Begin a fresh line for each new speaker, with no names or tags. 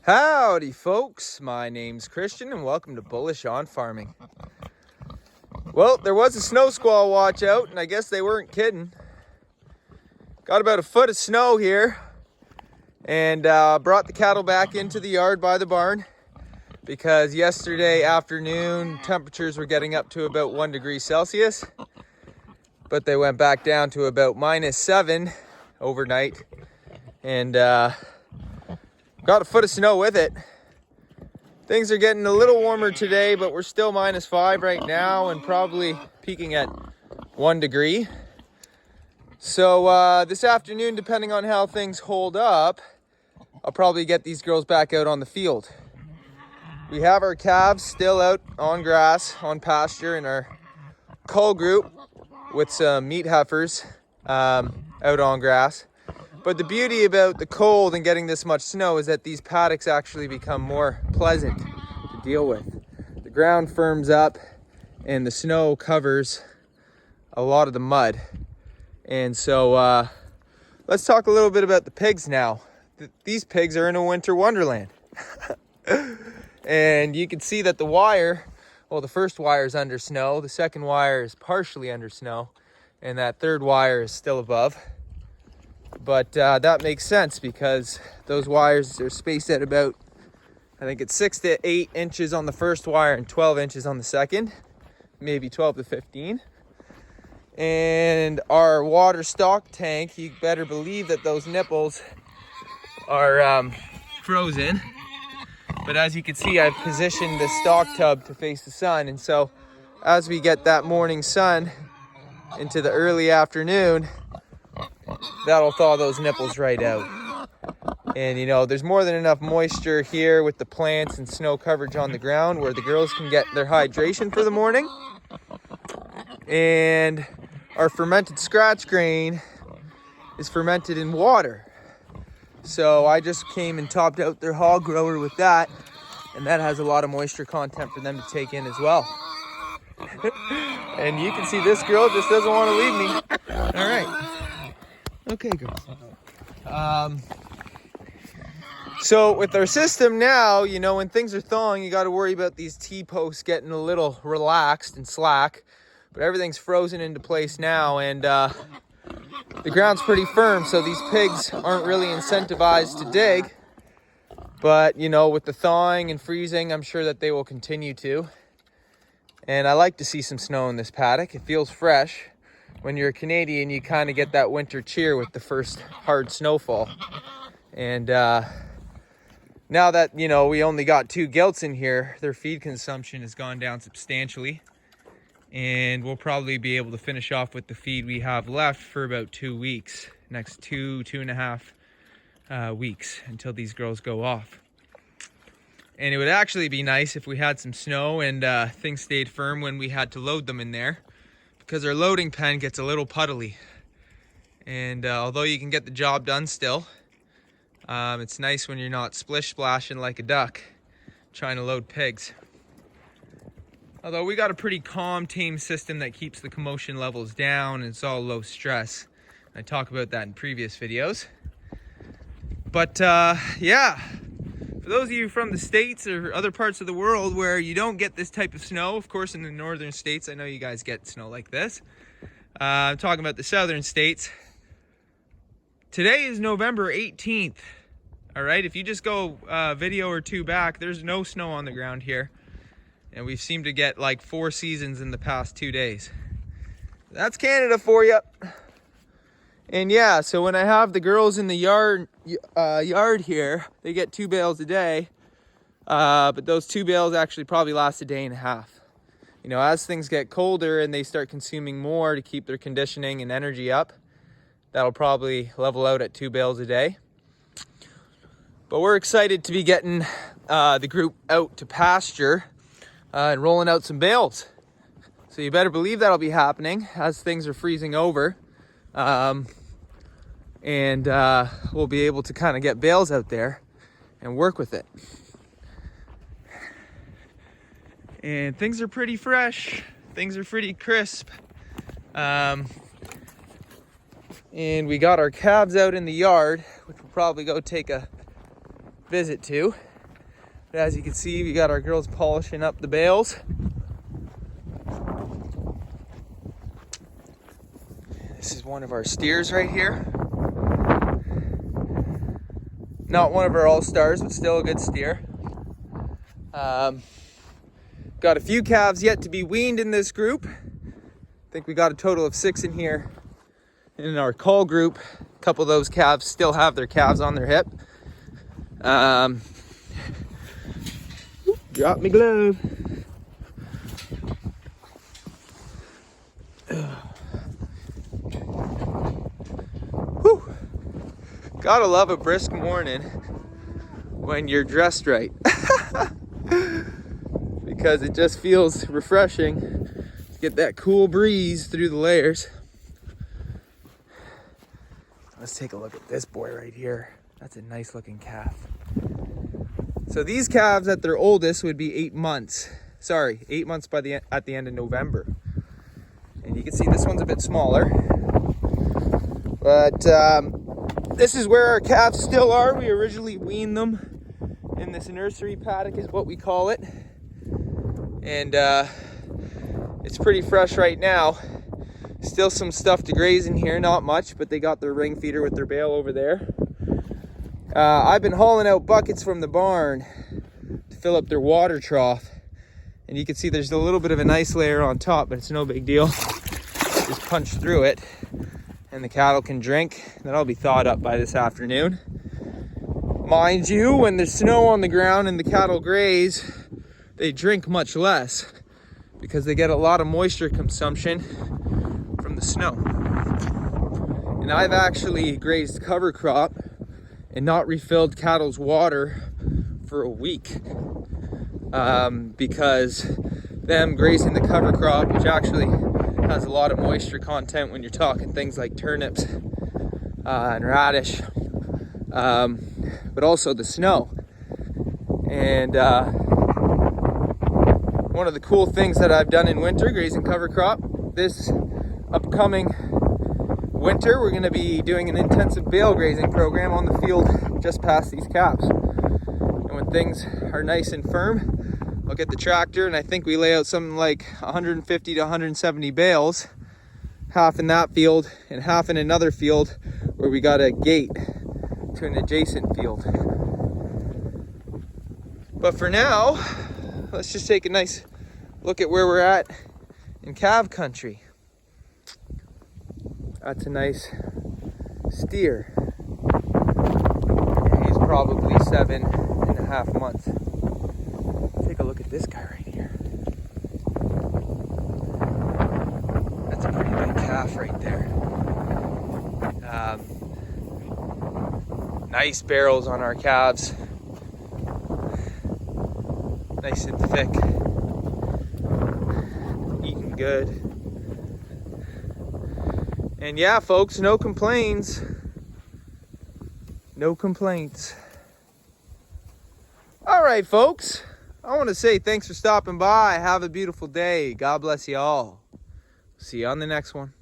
Howdy folks, my name's Christian and welcome to Bullish on Farming. Well, there was a snow squall watch out and I guess they weren't kidding. Got about a foot of snow here and brought the cattle back into the yard by the barn because yesterday afternoon temperatures were getting up to about 1 degree Celsius, but they went back down to about -7 overnight and got a foot of snow with it. Things are getting a little warmer today, but we're still -5 right now and probably peaking at 1 degree. So this afternoon, depending on how things hold up, I'll probably get these girls back out on the field. We have our calves still out on grass, on pasture, in our cull group with some meat heifers out on grass. But the beauty about the cold and getting this much snow is that these paddocks actually become more pleasant to deal with. The ground firms up and the snow covers a lot of the mud. And so let's talk a little bit about the pigs now. These pigs are in a winter wonderland. And you can see that the wire, well, the first wire is under snow, the second wire is partially under snow, and that third wire is still above. But that makes sense because those wires are spaced at about, I think it's 6 to 8 inches on the first wire and 12 inches on the second, maybe 12 to 15. And our water stock tank, you better believe that those nipples are frozen. But as you can see, I've positioned the stock tub to face the sun. And so as we get that morning sun into the early afternoon, that'll thaw those nipples right out. And you know, there's more than enough moisture here with the plants and snow coverage on the ground where the girls can get their hydration for the morning. And our fermented scratch grain is fermented in water. So I just came and topped out their hog grower with that, and that has a lot of moisture content for them to take in as well. And you can see this girl just doesn't want to leave me. All right. Okay, girls. So with our system now, you know, when things are thawing, you got to worry about these T-posts getting a little relaxed and slack. But everything's frozen into place now, and the ground's pretty firm, so these pigs aren't really incentivized to dig. But, you know, with the thawing and freezing, I'm sure that they will continue to. And I like to see some snow in this paddock. It feels fresh. When you're a Canadian, you kind of get that winter cheer with the first hard snowfall. And now that, you know, we only got 2 gilts in here, their feed consumption has gone down substantially. And we'll probably be able to finish off with the feed we have left for about 2 weeks. Next 2.5 weeks until these girls go off. And it would actually be nice if we had some snow and things stayed firm when we had to load them in there, because our loading pen gets a little puddly. And although you can get the job done still, it's nice when you're not splish splashing like a duck trying to load pigs. Although we got a pretty calm, tame system that keeps the commotion levels down, and it's all low stress. I talk about that in previous videos. But yeah, for those of you from the States or other parts of the world where you don't get this type of snow, of course in the northern states, I know you guys get snow like this. I'm talking about the southern states. Today is November 18th. All right, if you just go a video or 2 back, there's no snow on the ground here. And we've seemed to get like 4 seasons in the past 2 days. That's Canada for you. And yeah, so when I have the girls in the yard here, they get 2 bales a day. But those 2 bales actually probably last a day and a half. You know, as things get colder and they start consuming more to keep their conditioning and energy up, that'll probably level out at 2 bales a day. But we're excited to be getting the group out to pasture and rolling out some bales. So you better believe that'll be happening as things are freezing over. And we'll be able to kind of get bales out there and work with it. And things are pretty fresh. Things are pretty crisp. And we got our calves out in the yard, which we'll probably go take a visit to. But as you can see, we got our girls polishing up the bales. This is one of our steers right here. Not one of our all-stars, but still a good steer. Got a few calves yet to be weaned in this group. I think we got a total of 6 in here. In our cull group, a couple of those calves still have their calves on their hip. Drop me glove. Whew. Gotta love a brisk morning when you're dressed right. Because it just feels refreshing to get that cool breeze through the layers. Let's take a look at this boy right here. That's a nice looking calf. So these calves at their oldest would be 8 months. Sorry, 8 months at the end of November. And you can see this one's a bit smaller. But this is where our calves still are. We originally weaned them in this nursery paddock is what we call it. And it's pretty fresh right now. Still some stuff to graze in here, not much, but they got their ring feeder with their bale over there. I've been hauling out buckets from the barn to fill up their water trough. And you can see there's a little bit of an ice layer on top, but it's no big deal. Just punch through it and the cattle can drink. That'll be thawed up by this afternoon. Mind you, when there's snow on the ground and the cattle graze, they drink much less because they get a lot of moisture consumption from the snow. And I've actually grazed cover crop and not refilled cattle's water for a week because them grazing the cover crop, which actually has a lot of moisture content when you're talking things like turnips and radish, but also the snow. And one of the cool things that I've done in winter, grazing cover crop, this upcoming winter, we're going to be doing an intensive bale grazing program on the field just past these calves. And when things are nice and firm, I'll get the tractor and I think we lay out something like 150 to 170 bales, half in that field and half in another field where we got a gate to an adjacent field. But for now, let's just take a nice look at where we're at in calf country. That's a nice steer. He's probably 7.5 months. Take a look at this guy right here. That's a pretty big calf right there. Nice barrels on our calves. Nice and thick. Eating good. And yeah, folks, no complaints. No complaints. All right, folks. I want to say thanks for stopping by. Have a beautiful day. God bless you all. See you on the next one.